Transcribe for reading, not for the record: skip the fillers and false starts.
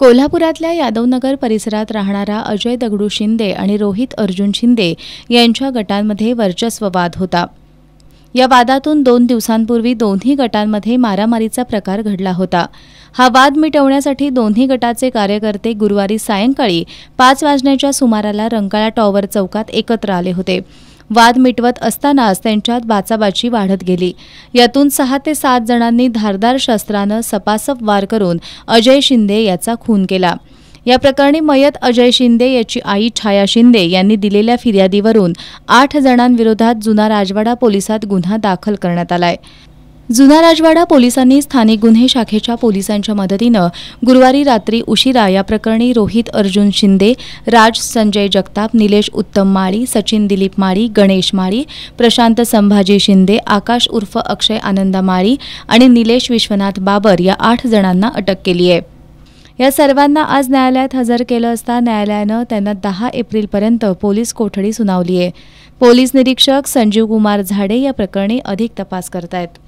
कोल्हापुरातल्या यादवनगर परिसरात राहणारा अजय दगडू शिंदे आणि रोहित अर्जुन शिंदे यांच्या गटांमध्ये वर्चस्व वाद होता। या वादातून 2 दिवसांपूर्वी दोन्ही गटांमध्ये मारामारीचा प्रकार घडला होता। हा वाद मिटवण्यासाठी दोन्ही गटाचे कार्यकर्ते गुरुवारी सायंकाळी 5 वाजण्याच्या सुमाराला रंकाळा टॉवर चौकात एकत्र आले होते। वाद मिटवत असतानाच त्यांच्यात बाचाबाची वाढत गेली। यातून 6 ते 7 जणांनी धारदार शस्त्रानं सपासप वार करून अजय शिंदे याचा खून केला। या प्रकरणी मयत अजय शिंदे याची आई छाया शिंदे यांनी दिलेल्या फिर्यादीवरून 8 जणांविरोधात जुना राजवाडा पोलिसात गुन्हा दाखल करण्यात आलाय। जुना राजवाडा पोलिसांनी स्थानिक गुन्हे शाखेच्या पोलिसांच्या मदतीनं गुरुवारी रात्री उशिरा या प्रकरणी रोहित अर्जुन शिंदे, राज संजय जगताप, निलेश उत्तम माळी, सचिन दिलीप माळी, गणेश माळी, प्रशांत संभाजी शिंदे, आकाश उर्फ अक्षय आनंदा माळी आणि निलेश विश्वनाथ बाबर या 8 जणांना अटक केली आहे। या सर्वांना आज न्यायालयात हजर केलं असता न्यायालयानं त्यांना 10 एप्रिलपर्यंत पोलीस कोठडी सुनावली आहे। पोलीस निरीक्षक संजीव कुमार झाडे या प्रकरणी अधिक तपास करतायत।